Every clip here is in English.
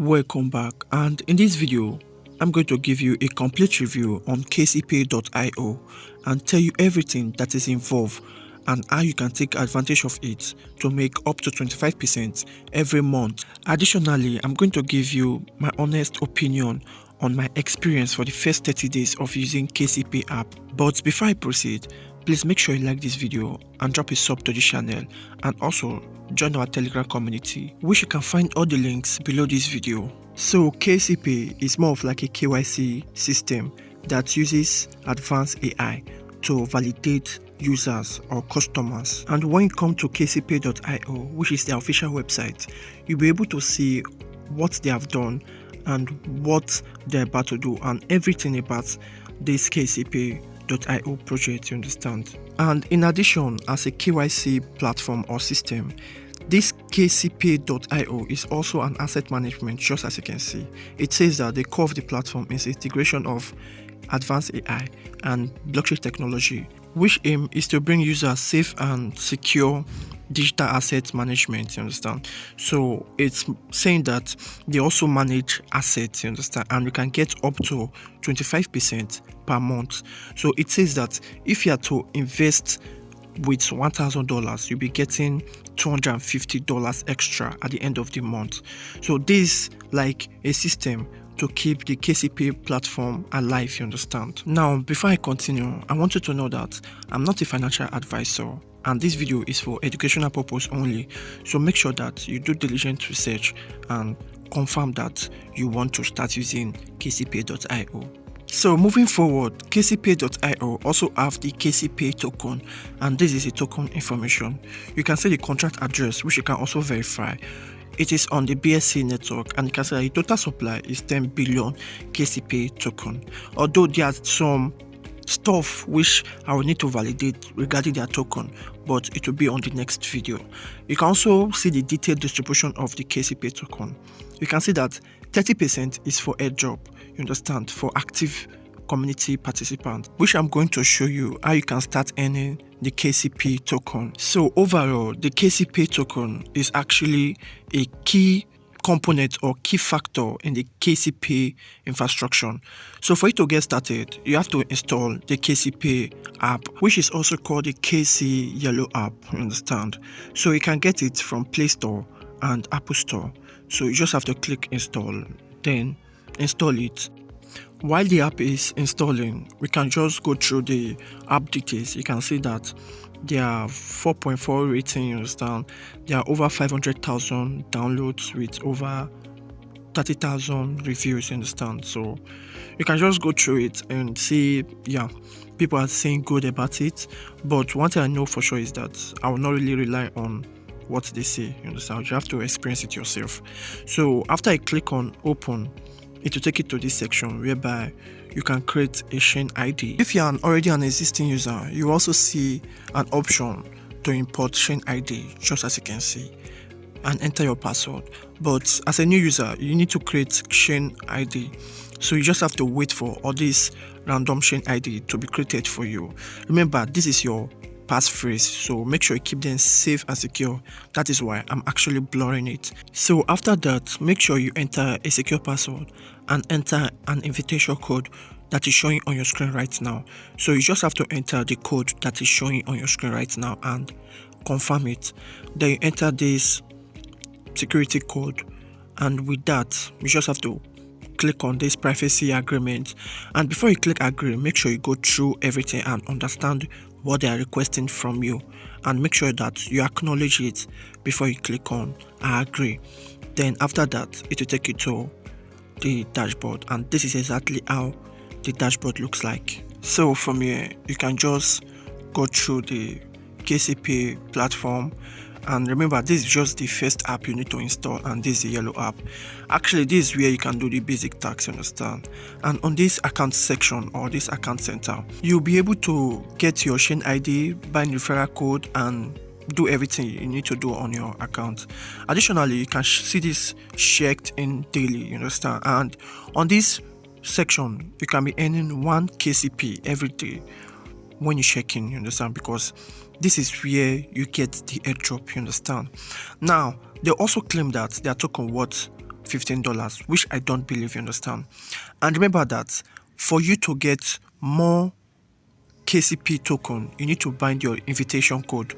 Welcome back, and in this video I'm going to give you a complete review on KCPay.io and tell you everything that is involved and how you can take advantage of it to make up to 25% every month. Additionally, I'm going to give you my honest opinion on my experience for the first 30 days of using KCP app. But before I proceed, please make sure you like this video and drop a sub to the channel, and also join our Telegram community, which you can find all the links below this video. So KCP is more of like a KYC system that uses advanced AI to validate users or customers. And when you come to KCPay.io, which is their official website, you'll be able to see what they have done and what they're about to do and everything about this KCPay.io project, you understand. And in addition, as a KYC platform or system, this KCPay.io is also an asset management, just as you can see. It says that the core of the platform is integration of advanced AI and blockchain technology, which aim is to bring users safe and secure digital asset management, you understand. So it's saying that they also manage assets, you understand, and we can get up to 25% per month. So it says that if you are to invest with $1,000, you'll be getting $250 extra at the end of the month. So this like a system to keep the KCP platform alive, you understand. Now, before I continue, I want you to know that I'm not a financial advisor, and this video is for educational purpose only. So make sure that you do diligent research and confirm that you want to start using KCPay.io. So moving forward, KCPay.io also have the KCPay token, and this is a token information. You can see the contract address, which you can also verify. It is on the BSC network, and you can see the total supply is 10 billion KCPay token. Although there are some stuff which I will need to validate regarding their token, but it will be on the next video. You can also see the detailed distribution of the KCPay token. You can see that 30% is for airdrop, you understand, for active community participants, which I'm going to show you how you can start earning the KCP token. So overall, the KCP token is actually a key component or key factor in the KCP infrastructure. So for you to get started, you have to install the KCP app, which is also called the KC Yellow app, you understand. So you can get it from Play Store and Apple Store. So you just have to click install, then install it. While the app is installing, we can just go through the app details. You can see that there are 4.4 rating, you understand. There are over 500,000 downloads with over 30,000 reviews, you understand. So you can just go through it and see, yeah, people are saying good about it. But one thing I know for sure is that I will not really rely on what they say, you understand. You have to experience it yourself. So after I click on open, it will take you to this section whereby you can create a chain ID. If you are already an existing user, you also see an option to import chain ID, just as you can see, and enter your password. But as a new user, you need to create chain ID. So you just have to wait for all this random chain ID to be created for you. Remember, this is your passphrase, so make sure you keep them safe and secure. That is why I'm actually blurring it. So after that, make sure you enter a secure password and enter an invitation code that is showing on your screen right now. So you just have to enter the code that is showing on your screen right now and confirm it. Then you enter this security code, and with that you just have to click on this privacy agreement. And before you click agree, make sure you go through everything and understand what they are requesting from you, and make sure that you acknowledge it before you click on I agree. Then after that, it will take you to the dashboard, and this is exactly how the dashboard looks like. So from here, you can just go through the KCP platform. And remember, this is just the first app you need to install, and this is the yellow app. Actually, this is where you can do the basic tasks, you understand. And on this account section or this account center, you'll be able to get your chain ID, bind referral code, and do everything you need to do on your account. Additionally, you can see this checked in daily, you understand. And on this section, you can be earning 1 KCP every day when you check in, you understand, because this is where you get the airdrop, you understand. Now, they also claim that their token worth $15, which I don't believe, you understand. And remember that for you to get more KCP token, you need to bind your invitation code.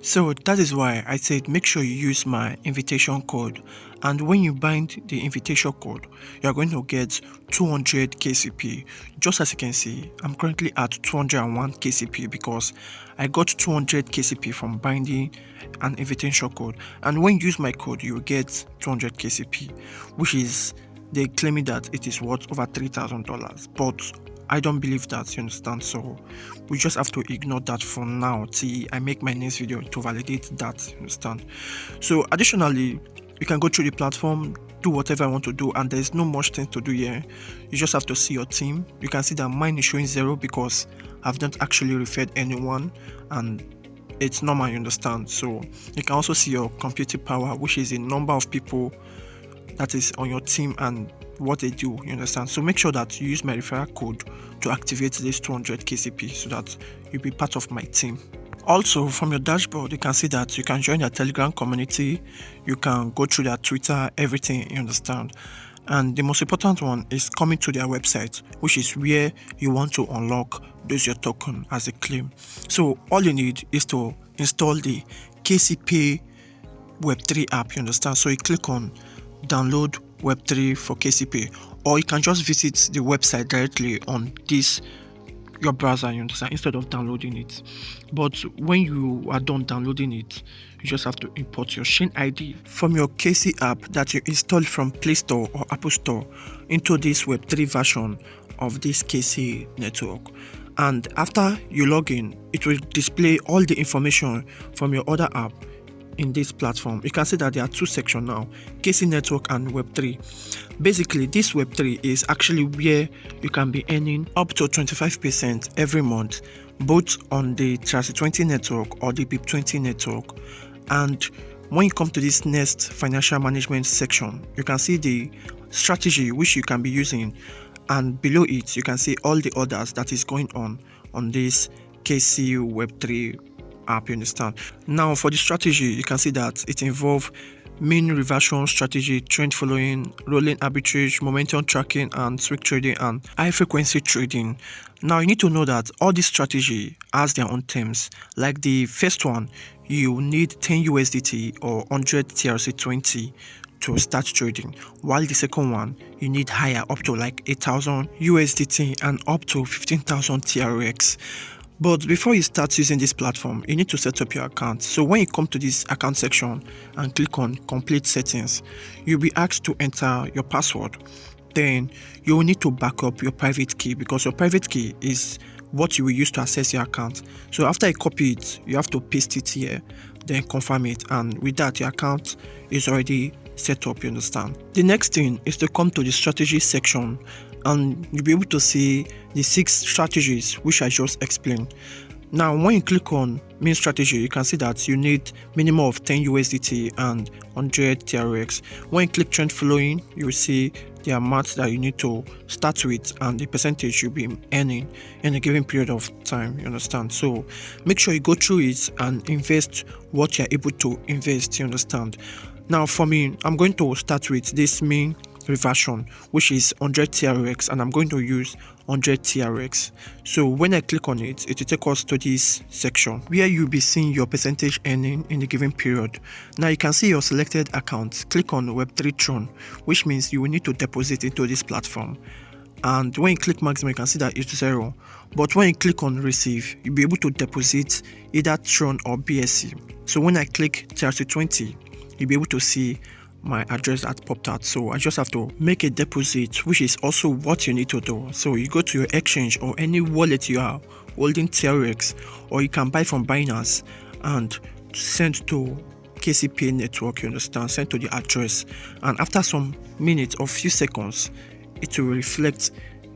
So that is why I said make sure you use my invitation code, and when you bind the invitation code, you are going to get 200 KCP. Just as you can see, I'm currently at 201 KCP because I got 200 KCP from binding an invitation code, and when you use my code, you will get 200 KCP, which is, they claiming that it is worth over $3,000, but I don't believe that, you understand. So we just have to ignore that for now till I make my next video to validate that, you understand. So additionally, you can go through the platform, do whatever I want to do, and there's no much thing to do here. You just have to see your team. You can see that mine is showing 0 because I've not actually referred anyone, and it's normal, you understand. So you can also see your computing power, which is the number of people that is on your team and what they do, you understand. So make sure that you use my referral code to activate this 200 KCP so that you'll be part of my team. Also, from your dashboard, you can see that you can join their Telegram community, you can go through their Twitter, everything, you understand. And the most important one is coming to their website, which is where you want to unlock those your token as a claim. So all you need is to install the KCPay Web3 app, you understand. So you click on download Web3 for KCPay, or you can just visit the website directly on this your browser, you understand, instead of downloading it. But when you are done downloading it, you just have to import your Shin ID from your KC app that you installed from Play Store or Apple Store into this Web3 version of this KC network. And after you log in, it will display all the information from your other app in this platform. You can see that there are two sections now, KC network and Web3. Basically, this Web3 is actually where you can be earning up to 25% every month, both on the TRC20 network or the BIP20 network. And when you come to this next financial management section, you can see the strategy which you can be using, and below it you can see all the others that is going on this KC Web3 app, you understand. Now for the strategy, you can see that it involves mean reversion strategy, trend following, rolling arbitrage, momentum tracking, and swing trading and high frequency trading. Now you need to know that all this strategy has their own terms. Like the first one, you need 10 USDT or 100 TRC20 to start trading, while the second one you need higher, up to like 8,000 USDT and up to 15,000 TRX. But before you start using this platform, you need to set up your account. So when you come to this account section and click on complete settings, you'll be asked to enter your password. Then you will need to back up your private key, because your private key is what you will use to access your account. So after you copy it, you have to paste it here, then confirm it, and with that your account is already set up, you understand. The next thing is to come to the strategy section, and you'll be able to see the 6 strategies which I just explained. Now when you click on main strategy, you can see that you need minimum of 10 USDT and 100 TRX. When you click trend following, you will see the amount that you need to start with and the percentage you'll be earning in a given period of time, you understand. So make sure you go through it and invest what you're able to invest, you understand. Now for me, I'm going to start with this main reversion, which is 100 TRX, and I'm going to use 100 TRX. So when I click on it, it will take us to this section where you'll be seeing your percentage earning in the given period. Now you can see your selected account. Click on Web3 Tron, which means you will need to deposit into this platform. And when you click maximum, you can see that it's 0. But when you click on receive, you'll be able to deposit either Tron or BSC. So when I click TRC20, you'll be able to see my address that popped out. So I just have to make a deposit, which is also what you need to do. So you go to your exchange or any wallet you are holding TRX, or you can buy from Binance and send to KCPay network, you understand, send to the address, and after some minutes or few seconds it will reflect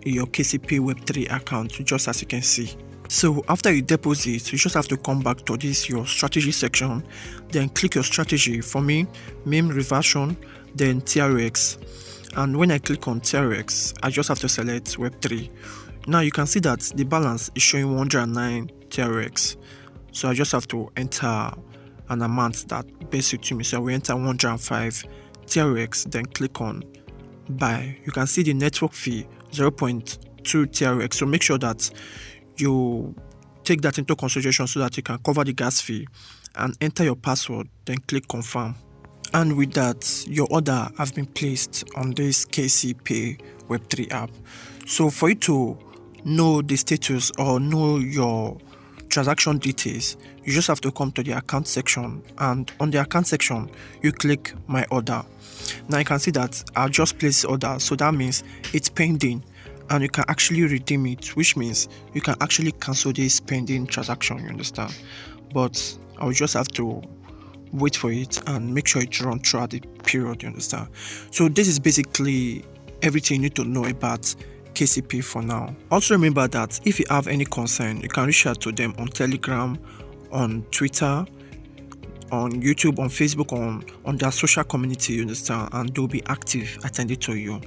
in your KCPay Web3 account, just as you can see. So after you deposit, you just have to come back to this your strategy section, then click your strategy. For me, meme reversion, then TRX. And when I click on TRX, I just have to select Web3. Now you can see that the balance is showing 109 TRX. So I just have to enter an amount that basic to me. So we enter 105 TRX, then click on buy. You can see the network fee 0.2 TRX, so make sure that you take that into consideration so that you can cover the gas fee, and enter your password, then click confirm. And with that, your order has been placed on this KCPay Web3 app. So for you to know the status or know your transaction details, you just have to come to the account section, and on the account section you click my order. Now you can see that I just placed order, so that means it's pending and you can actually redeem it, which means you can actually cancel this pending transaction, you understand? But I will just have to wait for it and make sure it runs throughout the period, you understand? So this is basically everything you need to know about KCP for now. Also remember that if you have any concern, you can reach out to them on Telegram, on Twitter, on YouTube, on Facebook, on their social community, you understand, and they'll be active attending to you.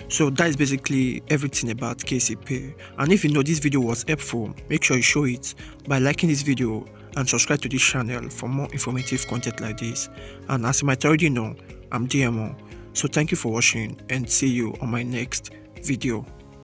So that is basically everything about KCP. And if you know this video was helpful, make sure you show it by liking this video and subscribe to this channel for more informative content like this. And as you might already know, I'm DMO. So thank you for watching, and see you on my next video.